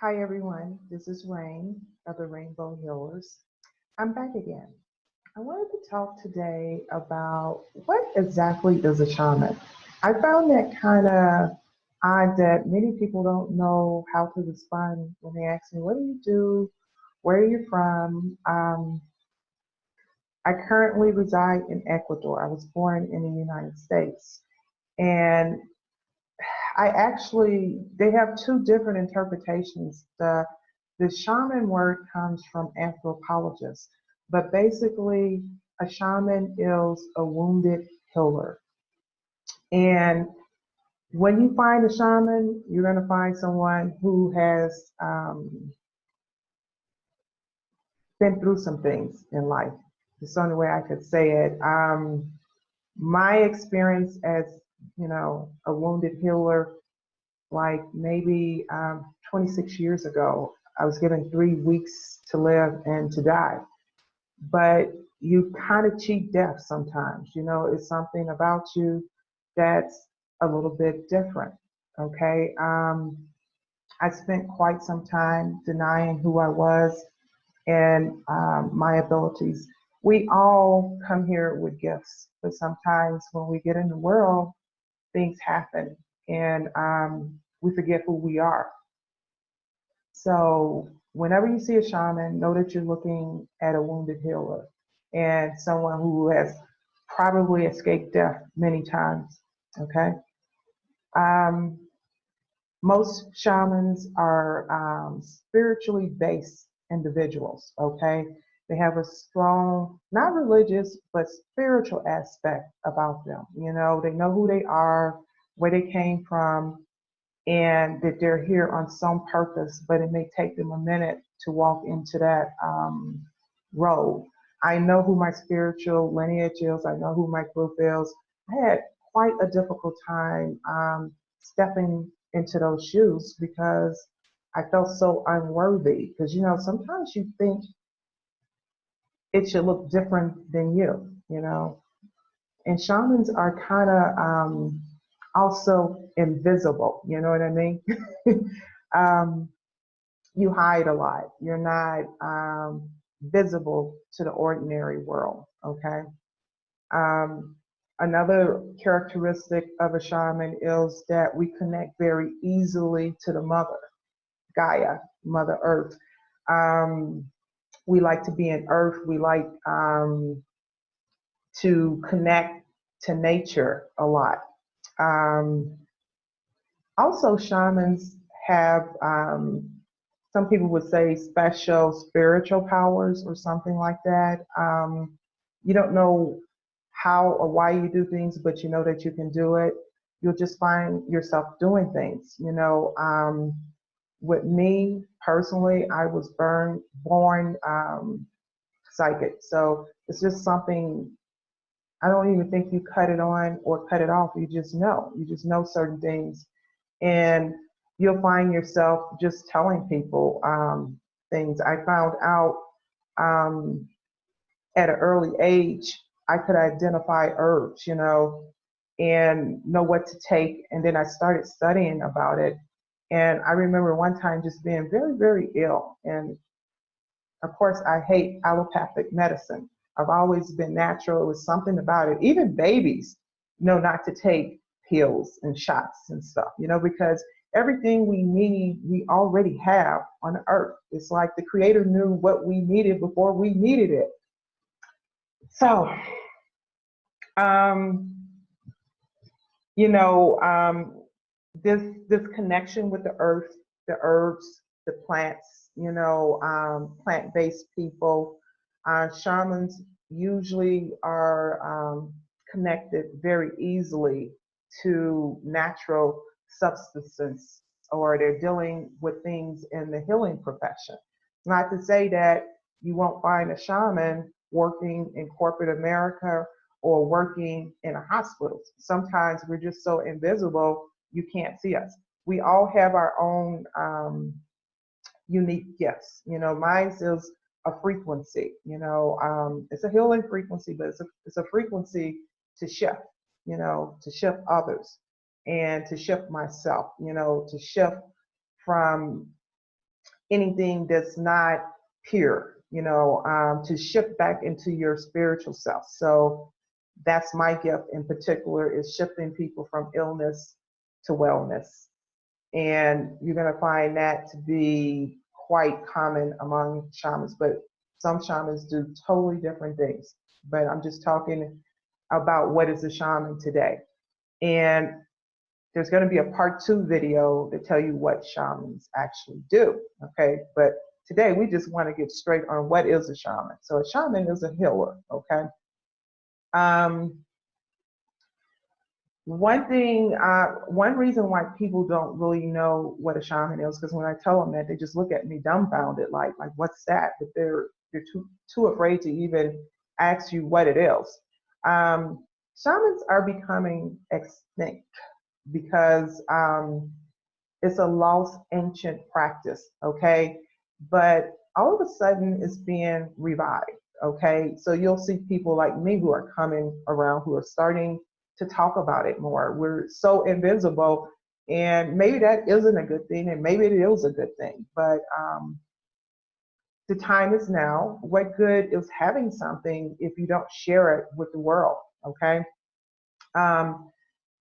Hi everyone, this is Rain of the Rainbow Healers. I'm back again. I wanted to talk today about what exactly is a shaman. I found that kind of odd that many people don't know how to respond when they ask me, what do you do? Where are you from? I currently reside in Ecuador. I was born in the United States. And they have two different interpretations. The shaman word comes from anthropologists, but basically, a shaman is a wounded healer. And when you find a shaman, you're going to find someone who has been through some things in life. It's the only way I could say it. My experience as, a wounded healer, like maybe 26 years ago, I was given 3 weeks to live and to die. But you kind of cheat death sometimes. It's something about you that's a little bit different. Okay. I spent quite some time denying who I was and my abilities. We all come here with gifts, but sometimes when we get in the world, things happen and we forget who we are. So whenever you see a shaman, know that you're looking at a wounded healer and someone who has probably escaped death many times. Okay. Um, Most shamans are spiritually based individuals. Okay. They have a strong, not religious, but spiritual aspect about them. They know who they are, where they came from, and that they're here on some purpose, but it may take them a minute to walk into that road. I know who my spiritual lineage is. I know who my group is. I had quite a difficult time stepping into those shoes because I felt so unworthy. Because, sometimes you think it should look different than you. And shamans are kind of also invisible, you know what I mean? um, you hide a lot. You're not visible to the ordinary world, okay? Um, Another characteristic of a shaman is that we connect very easily to the mother, Gaia, Mother Earth. Um, we like to be in earth. We like to connect to nature a lot. Um, Also, shamans have, some people would say, special spiritual powers or something like that. You don't know how or why you do things, but you know that you can do it. You'll just find yourself doing things. With me personally, I was born psychic. So it's just something. I don't even think you cut it on or cut it off. You just know. You just know certain things, and you'll find yourself just telling people things. I found out um, at an early age I could identify herbs, and know what to take. And then I started studying about it. And I remember one time just being very, very ill. And of course, I hate allopathic medicine. I've always been natural. It was something about it. Even babies know not to take pills and shots and stuff, because everything we need, we already have on the earth. It's like the creator knew what we needed before we needed it. So, um, you know, um, this connection with the earth, the herbs, the plants, plant-based people, shamans usually are connected very easily to natural substances, or they're dealing with things in the healing profession. Not to say that you won't find a shaman working in corporate America or working in a hospital. Sometimes we're just so invisible, you can't see us. We all have our own unique gifts. Mine is a frequency. It's a healing frequency, but it's a frequency to shift. To shift others and to shift myself. To shift from anything that's not pure, to shift back into your spiritual self. So that's my gift in particular, is shifting people from illness to wellness. And you're going to find that to be quite common among shamans, but some shamans do totally different things. But I'm just talking about what is a shaman today. And there's going to be a part 2 video to tell you what shamans actually do. Okay. But today we just want to get straight on what is a shaman. So a shaman is a healer. Okay. One reason why people don't really know what a shaman is, because when I tell them that, they just look at me dumbfounded, like what's that? But they're too afraid to even ask you what it is. Shamans are becoming extinct because it's a lost ancient practice, okay? But all of a sudden it's being revived, okay? So you'll see people like me who are coming around, who are starting to talk about it more. We're so invisible, and maybe that isn't a good thing, and maybe it is a good thing, but the time is now. What good is having something if you don't share it with the world, okay?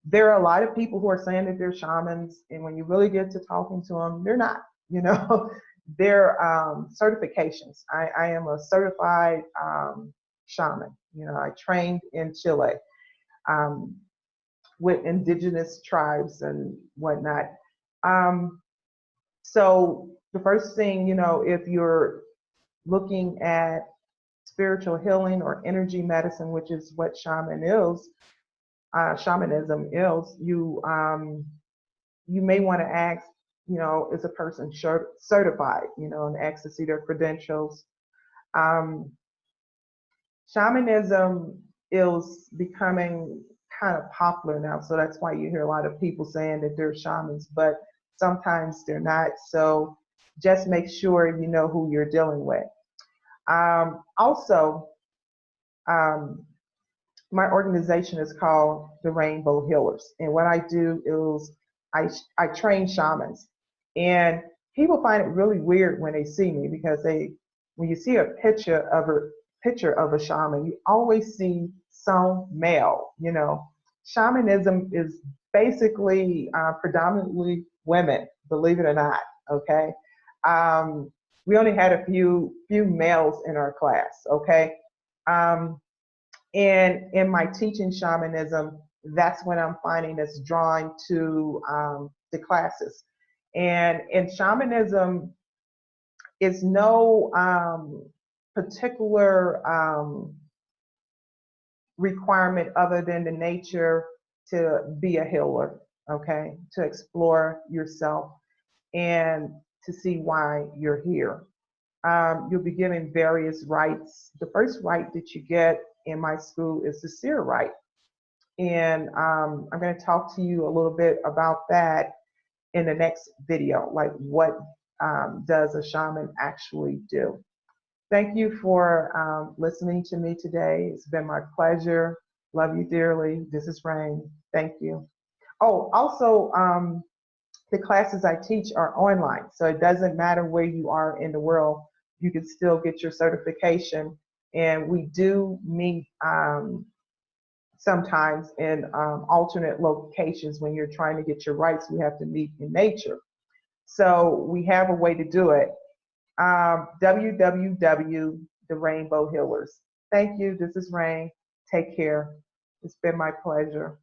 There are a lot of people who are saying that they're shamans, and when you really get to talking to them, they're not, They're certifications. I am a certified shaman. I trained in Chile with indigenous tribes and whatnot. So the first thing, if you're looking at spiritual healing or energy medicine, which is what shamanism is, you may want to ask, is a person certified, and ask to see their credentials. Shamanism is becoming kind of popular now, so that's why you hear a lot of people saying that they're shamans, but sometimes they're not. So just make sure you know who you're dealing with. Also, my organization is called the Rainbow Healers, and what I do is I train shamans, and people find it really weird when they see me, because when you see a picture of a shaman, you always see some male. Shamanism is basically predominantly women, believe it or not. Okay, we only had a few males in our class. Okay. And in my teaching shamanism, that's when I'm finding that's drawing to the classes. And in shamanism, it's no particular requirement other than the nature to be a healer, okay? To explore yourself and to see why you're here. You'll be given various rites. The first rite that you get in my school is the seer rite. And I'm going to talk to you a little bit about that in the next video, like what does a shaman actually do. Thank you for listening to me today. It's been my pleasure. Love you dearly. This is Rain. Thank you. Oh, also, the classes I teach are online, so it doesn't matter where you are in the world. You can still get your certification, and we do meet sometimes in alternate locations. When you're trying to get your rights, we have to meet in nature. So we have a way to do it. www. The Rainbow Healers. Thank you. This is Rain. Take care. It's been my pleasure.